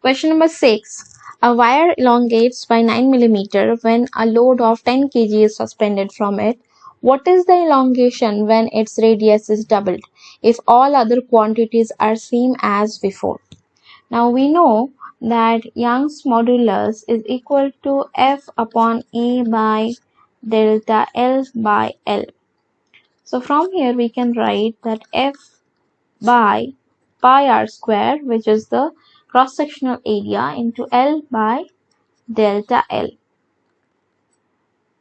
Question number 6. A wire elongates by 9 mm when a load of 10 kg is suspended from it. What is the elongation when its radius is doubled if all other quantities are same as before? Now we know that Young's modulus is equal to F upon A by delta L by L. So from here we can write that F by pi r square, which is the cross-sectional area, into L by delta L.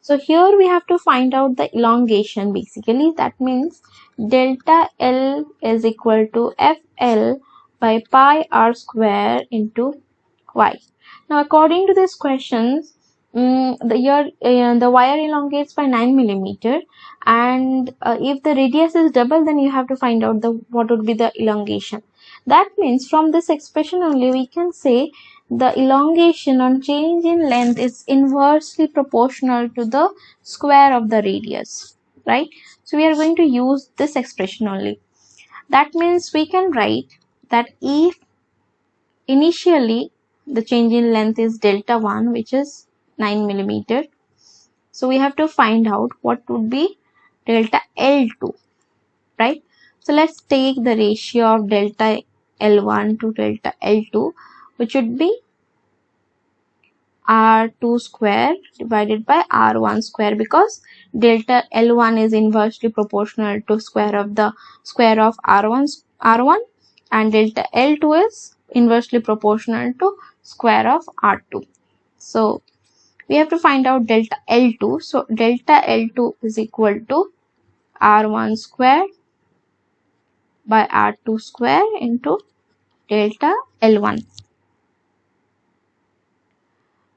So here we have to find out the elongation basically. That means delta L is equal to FL by pi r square into Y. Now according to this question, the wire elongates by 9 mm, and if the radius is double, then you have to find out what would be the elongation. That means from this expression only we can say the elongation on change in length is inversely proportional to the square of the radius, right? So we are going to use this expression only. That means we can write that if initially the change in length is delta 1, which is 9 mm, so we have to find out what would be delta L2, right? So let's take the ratio of delta L1 to delta L2, which would be R2 square divided by R1 square, because delta L1 is inversely proportional to square of R1, and delta L2 is inversely proportional to square of R2. So we have to find out delta L2. So delta L2 is equal to R1 square by R2 square into delta L1.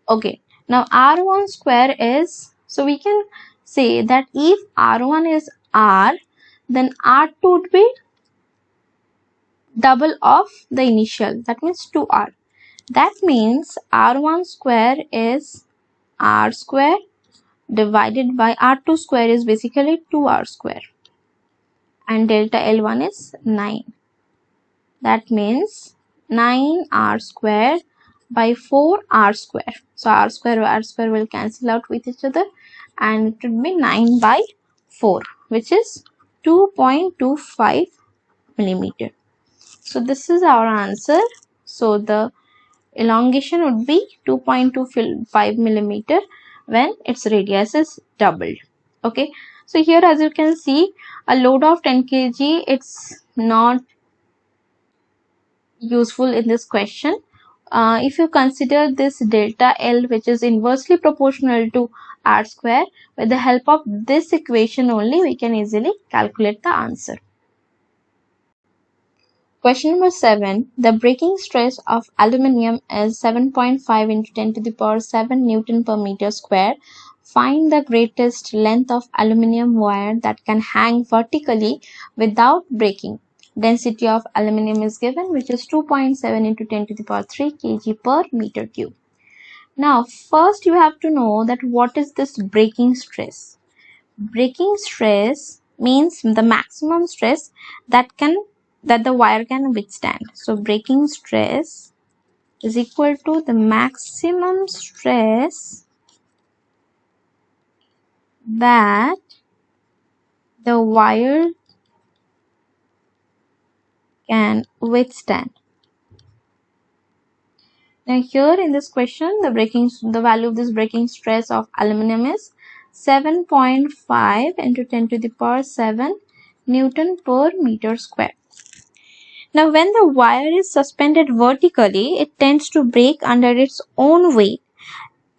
Okay, now R1 square is, so we can say that if R1 is R, then R2 would be double of the initial, that means 2R. That means R1 square is R square divided by R2 square is basically 2R square, and delta L1 is 9. That means 9R square by 4R square. So R square will cancel out with each other, and it would be 9 by 4, which is 2.25 mm. So this is our answer. So the elongation would be 2.25 mm when its radius is doubled. Okay, so here as you can see, a load of 10 kg, it's not useful in this question. If you consider this delta L, which is inversely proportional to R square, with the help of this equation only we can easily calculate the answer. Question number 7. The breaking stress of aluminium is 7.5 into 10 to the power 7 Newton per meter square. Find the greatest length of aluminium wire that can hang vertically without breaking. Density of aluminium is given, which is 2.7 into 10 to the power 3 kg per meter cube. Now first you have to know that what is this breaking stress. Breaking stress means the maximum stress that the wire can withstand. So breaking stress is equal to the maximum stress that the wire can withstand. Now here in this question, the value of this breaking stress of aluminum is 7.5 into 10 to the power 7 Newton per meter square. Now when the wire is suspended vertically, it tends to break under its own weight.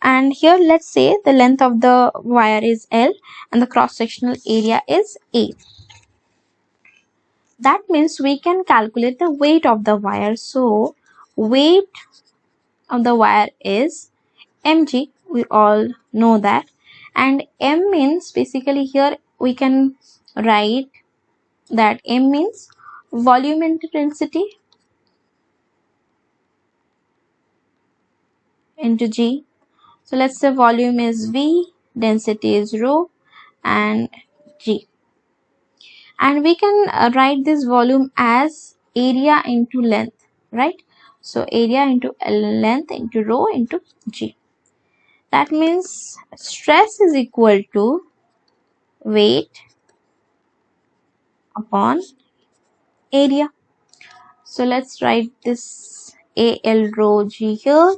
And here let's say the length of the wire is L and the cross-sectional area is A. That means we can calculate the weight of the wire. So weight of the wire is mg, we all know that, and m means basically here we can write that m means volume into density into g. So let's say volume is V, density is rho, and G. And we can write this volume as area into length, right? So area into length into rho into G. That means stress is equal to weight upon area. So let's write this AL rho G here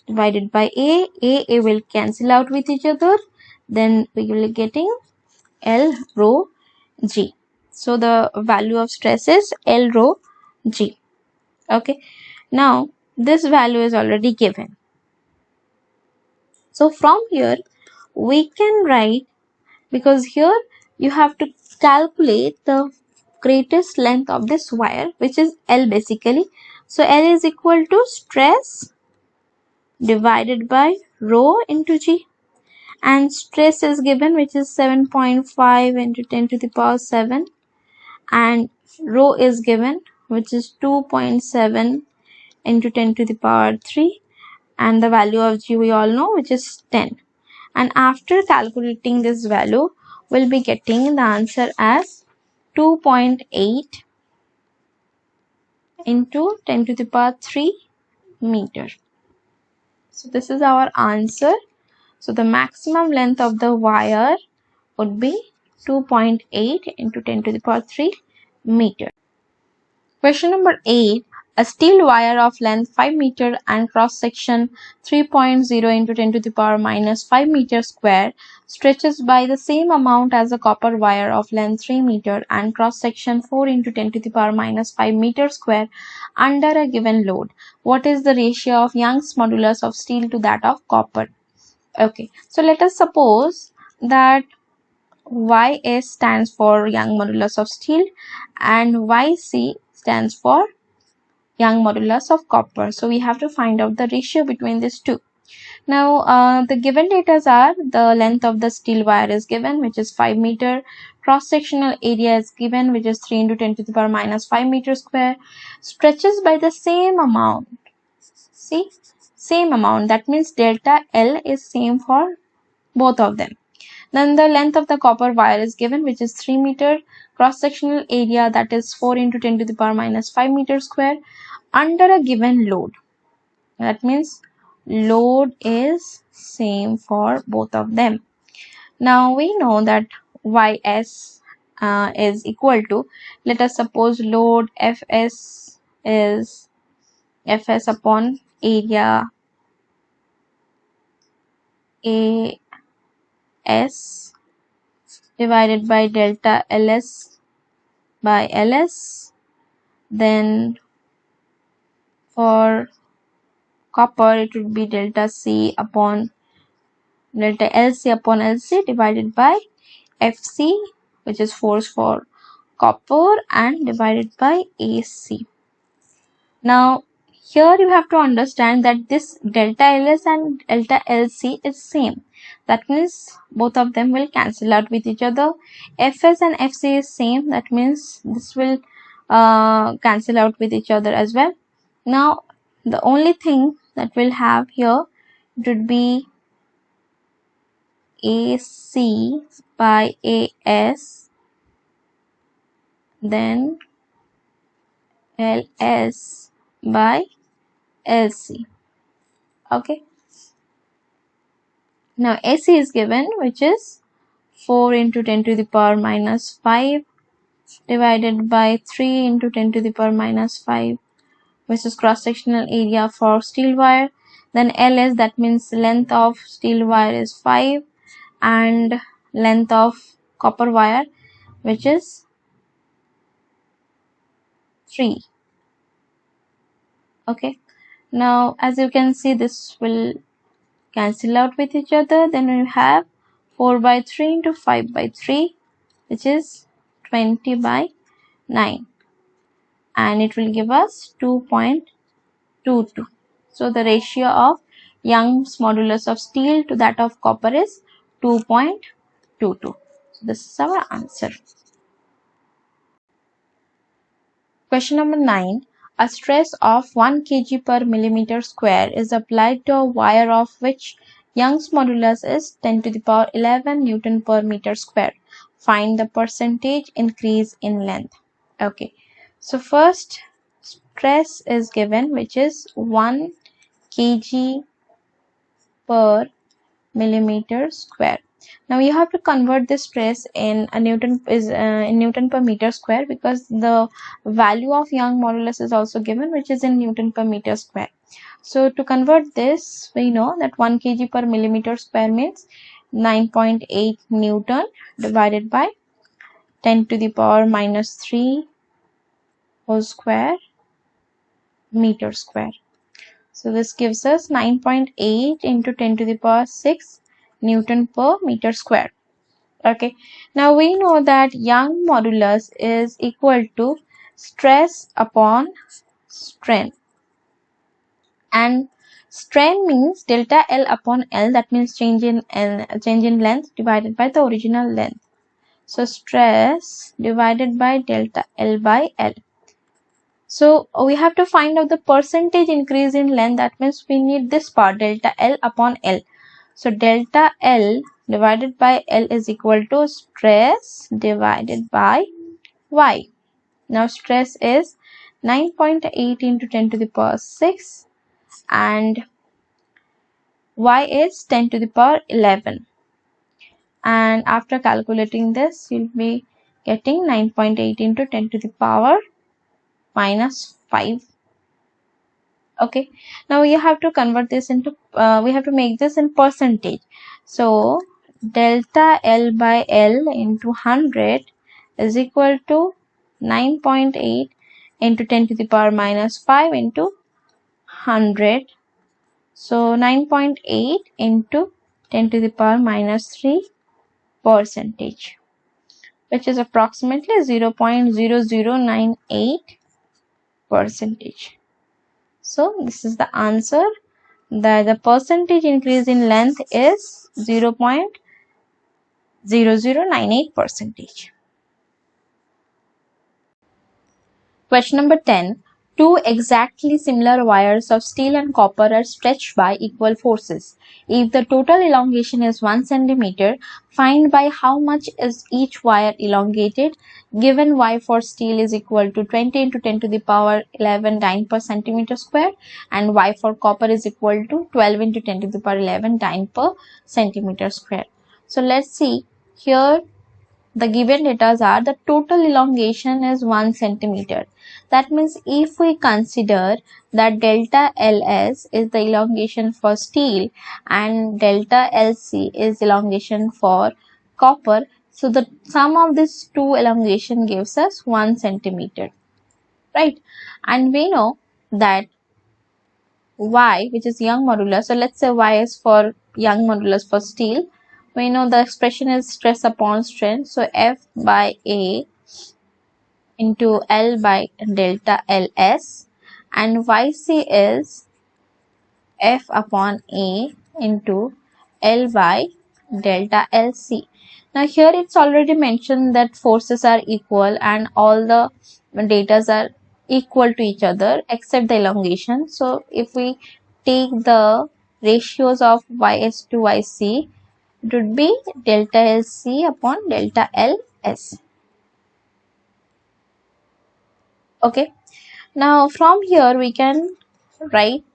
divided by A will cancel out with each other. Then we will be getting L rho G. So the value of stress is L rho G. Okay. Now this value is already given. So from here we can write, because here you have to calculate the greatest length of this wire, which is L basically. So L is equal to stress divided by rho into G, and stress is given, which is 7.5 into 10 to the power 7, and rho is given, which is 2.7 into 10 to the power 3, and the value of G we all know, which is 10. And after calculating this value, we'll be getting the answer as 2.8 into 10 to the power 3 meter. So this is our answer. So the maximum length of the wire would be 2.8 into 10 to the power 3 meter. Question number 8. A steel wire of length 5 meter and cross section 3.0 into 10 to the power minus 5 meter square stretches by the same amount as a copper wire of length 3 meter and cross section 4 into 10 to the power minus 5 meter square under a given load. What is the ratio of Young's modulus of steel to that of copper? Okay, so let us suppose that YS stands for Young modulus of steel and YC stands for Young modulus of copper. So we have to find out the ratio between these two. Now the given data are the length of the steel wire is given, which is 5 meter. Cross sectional area is given, which is 3 into 10 to the power minus 5 meter square. Stretches by the same amount. See, same amount. That means delta L is same for both of them. Then the length of the copper wire is given, which is 3 meter. Cross sectional area, that is 4 into 10 to the power minus 5 meter square under a given load. That means load is same for both of them. Now we know that YS is equal to, let us suppose load FS is FS upon area AS divided by delta LS by LS. Then for copper it would be delta C upon delta LC upon LC divided by FC, which is force for copper, and divided by AC. Now here you have to understand that this delta LS and delta LC is same. That means both of them will cancel out with each other. FS and FC is same. That means this will cancel out with each other as well. Now the only thing that we'll have here, it would be AC by AS, then LS by LC. Okay. Now AC is given, which is 4 into 10 to the power minus 5 divided by 3 into 10 to the power minus 5, which is cross-sectional area for steel wire. Then LS, that means length of steel wire is 5 and length of copper wire, which is 3. Okay. Now as you can see, this will cancel out with each other. Then we have 4 by 3 into 5 by 3, which is 20 by 9, and it will give us 2.22. So the ratio of Young's modulus of steel to that of copper is 2.22. So this is our answer. Question number 9. A stress of 1 kg per millimeter square is applied to a wire of which Young's modulus is 10 to the power 11 Newton per meter square. Find the percentage increase in length. Okay, so first stress is given, which is 1 kg per millimeter square. Now you have to convert this stress in a Newton in Newton per meter square, because the value of Young modulus is also given, which is in Newton per meter square. So to convert this, we know that 1 kg per millimeter square means 9.8 Newton divided by 10 to the power minus 3 whole square meter square. So this gives us 9.8 into 10 to the power 6 Newton per meter square. Okay, now we know that Young modulus is equal to stress upon strain, and strain means delta L upon L, that means change in length divided by the original length. So stress divided by delta L by L. So we have to find out the percentage increase in length, that means we need this part, delta L upon L. So delta L divided by L is equal to stress divided by Y. Now stress is 9.8 into 10 to the power 6 and Y is 10 to the power 11. And after calculating this, you'll be getting 9.8 into 10 to the power minus 5. Okay, now we have to convert this into we have to make this in percentage. So delta L by L into 100 is equal to 9.8 into 10 to the power minus 5 into 100. So 9.8 into 10 to the power minus 3 percentage, which is approximately 0.0098 percentage. So this is the answer, that the percentage increase in length is 0.0098 percentage. Question number 10. Two exactly similar wires of steel and copper are stretched by equal forces. If the total elongation is 1 cm, find by how much is each wire elongated. Given Y for steel is equal to 20 into 10 to the power 11 dyne per centimeter square, and Y for copper is equal to 12 into 10 to the power 11 dyne per centimeter square. So let's see here. The given data are the total elongation is 1 centimeter. That means if we consider that delta LS is the elongation for steel and delta LC is elongation for copper, so the sum of these two elongation gives us 1 centimeter, right? And we know that Y, which is Young modulus, so let's say Y is for Young modulus for steel. We know the expression is stress upon strain, so F by A into L by delta LS, and YC is F upon A into L by delta LC. Now here it's already mentioned that forces are equal and all the datas are equal to each other except the elongation. So if we take the ratios of YS to YC, it would be delta LC upon delta LS. Okay, now from here we can write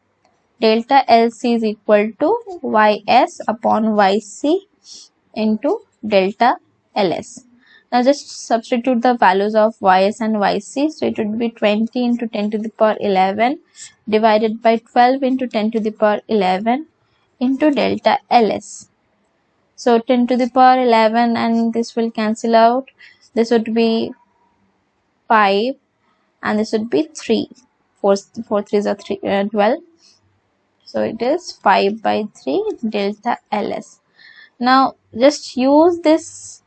delta LC is equal to YS upon YC into delta LS. Now just substitute the values of YS and YC. So it would be 20 into 10 to the power 11 divided by 12 into 10 to the power 11 into delta LS. So 10 to the power 11 and this will cancel out. This would be 5 and this would be 3. 4 3s are 12. So it is 5 by 3 delta LS. Now just use this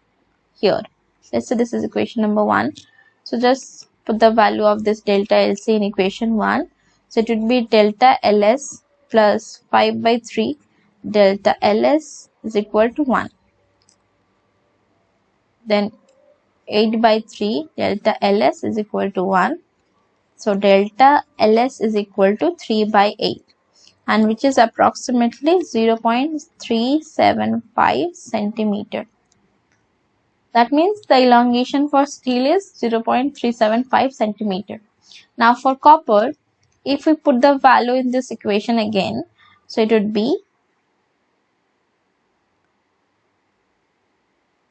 here. Let's say this is equation number 1. So just put the value of this delta LC in equation 1. So it would be delta LS plus 5 by 3 delta LS is equal to 1. Then 8 by 3 delta LS is equal to 1. So delta LS is equal to 3 by 8, and which is approximately 0.375 centimeter. That means the elongation for steel is 0.375 centimeter. Now for copper, if we put the value in this equation again, so it would be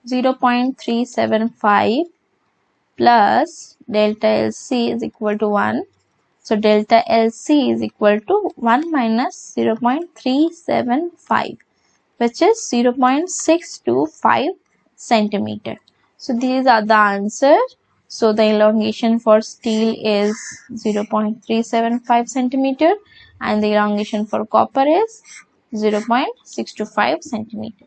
0.375 plus delta LC is equal to 1. So delta LC is equal to 1 minus 0.375, which is 0.625 centimeter. So these are the answers. So the elongation for steel is 0.375 centimeter and the elongation for copper is 0.625 centimeter.